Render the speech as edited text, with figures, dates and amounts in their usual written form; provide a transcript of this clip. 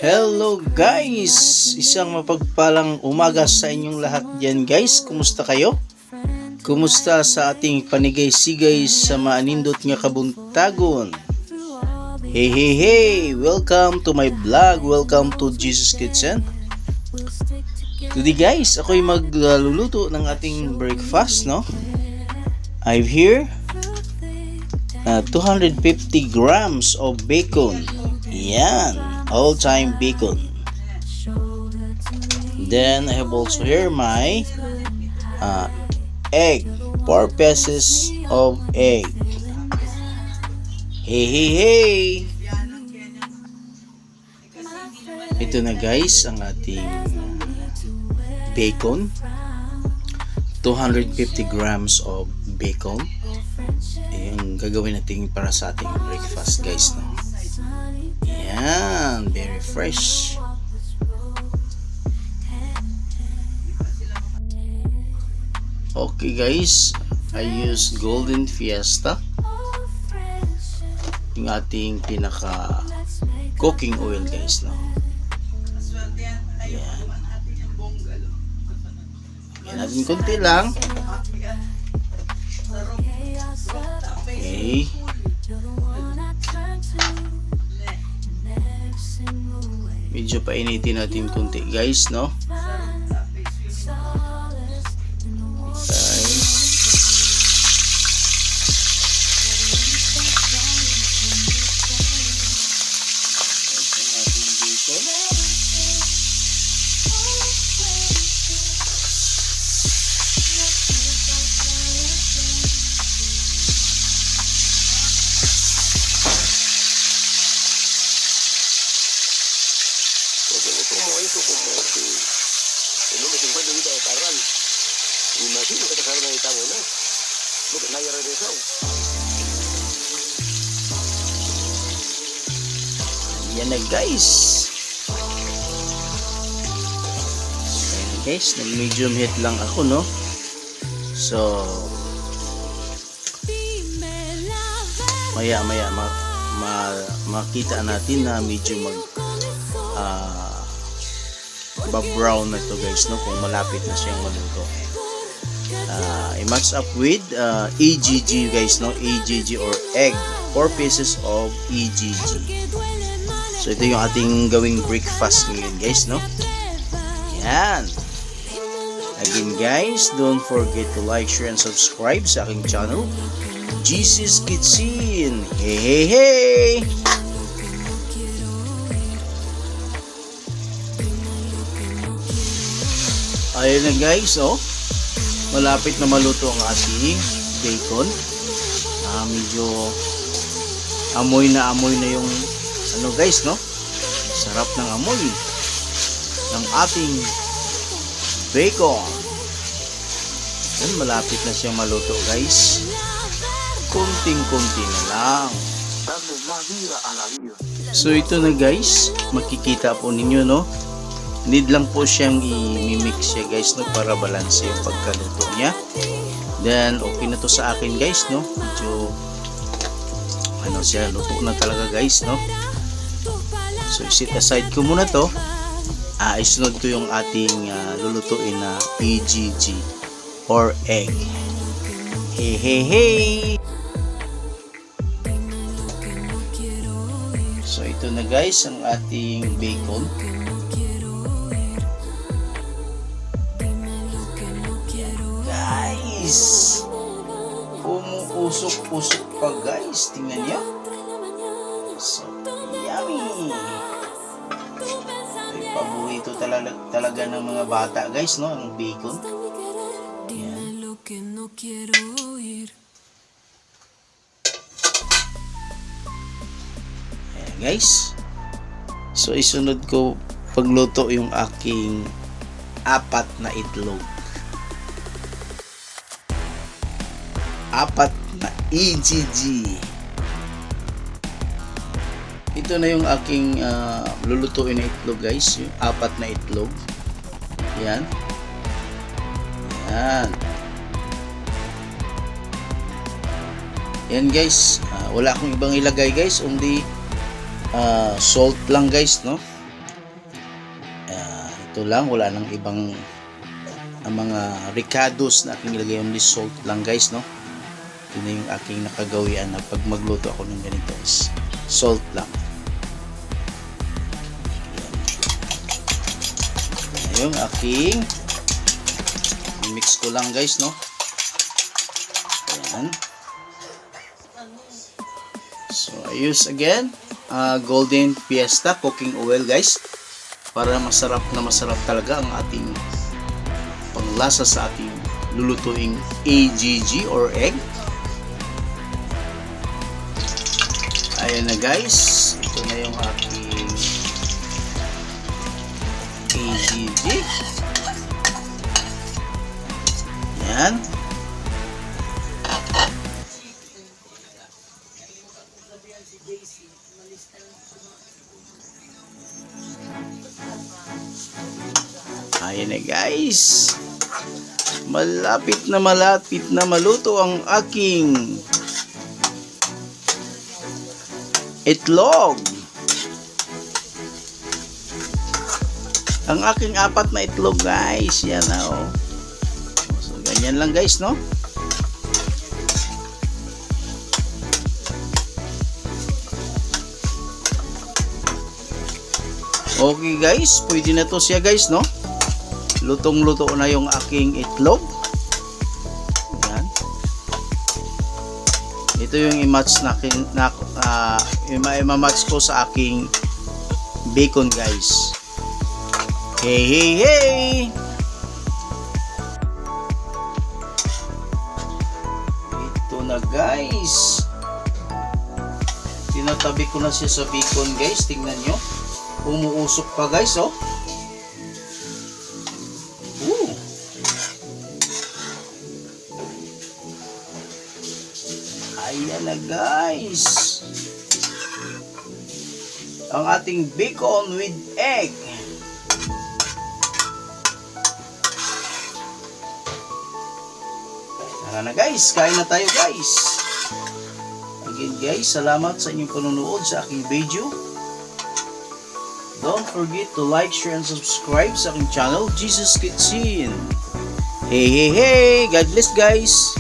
Hello guys! Isang mapagpalang umaga sa inyong lahat dyan guys. Kumusta kayo? Kumusta sa ating panigay-sigay sa maanindot nga kabuntagon? Hey hey hey! Welcome to my vlog. Welcome to Jesus Kitchen. Today guys, ako'y magluluto ng ating breakfast, no? I've here 250 grams of bacon. Yan, all-time bacon. Then I have also here my egg, 4 pieces of egg. Hey hey hey! Ito na guys ang ating bacon. 250 grams of bacon. Yung gagawin natin para sa ating breakfast guys, no? Yan, very fresh. Okay guys, I use Golden Fiesta, yung ating pinaka cooking oil guys, no? Yan. Yan natin konti lang. Okay. Medyo painitin natin konti guys, no? Okay. Yan na guys. Ayan na guys, nag medium heat lang ako, no? So maya makita natin na medyo brown na to guys, no? Kung malapit na siyang maluto. I-match up with EGG guys, no? EGG or egg, 4 pieces of EGG. So ito yung ating gawing breakfast ngayon guys, no? Yan. Again guys, don't forget to like, share, and subscribe sa aking channel, Jesus Kitchen. Hey hey hey! Ayun na guys, oh. Malapit na maluto ang ating bacon. Medyo amoy na yung ano guys, no? Sarap ng amoy ng ating bacon. Yan, malapit na siyang maluto guys. Kunting-kunti na lang. So ito na guys, makikita po ninyo, no? Need lang po siyang i-mix siya guys, no? Para balance yung pagkaluto niya. Then okay na to sa akin guys, no? Medyo ano siya, luto na talaga guys, no? So set aside ko muna to. Isunod ko yung ating lulutuin na EGG or egg. Hey hey hey! So ito na guys ang ating bacon. Guys, umuusok-usok pa guys, tingnan niyo. So yummy. Ito paborito talaga ng mga bata guys, no? Ang bacon. Yan. Ayan guys. So isunod ko pagluto yung aking 4 na itlog. 4 na EGG. Ito na yung aking lulutuin na itlog guys, yung 4 na itlog. Yan. Yan. Yan guys, wala akong ibang ilagay guys, only salt lang guys, no? Ito lang, wala nang ibang ang mga ricados na aking ilagay, only salt lang guys, no. Ito na yung aking nakagawian na pag magluto ako ng ganito is salt lang. Yan yung aking mix ko lang guys, no. Ayan. So I use again Golden Fiesta cooking oil guys, para masarap talaga ang ating panglasa sa ating lulutuing AGG or egg. Ayan na guys, ito na yung aking AGG. Yan. Ayan na guys, malapit na maluto ang aking itlog. Ang aking 4 na itlog guys, yan na oh. So ganyan lang guys, no. Okay guys, pwede na to siya guys, no. Lutong-luto na yung aking itlog. Yan. Ito yung i-match i-match ko sa aking bacon guys. Hey hey hey. Ito na guys. Tinatabi ko na siya sa bacon guys. Tingnan nyo. Umuusok pa guys, oh. Ayan na guys, ang ating bacon with egg. Tara na guys, kain na tayo guys. Again guys, salamat sa inyong panonood sa aking video. Don't forget to like, share, and subscribe sa aking channel, Jesus Kitchen. Hey hey hey, God bless guys.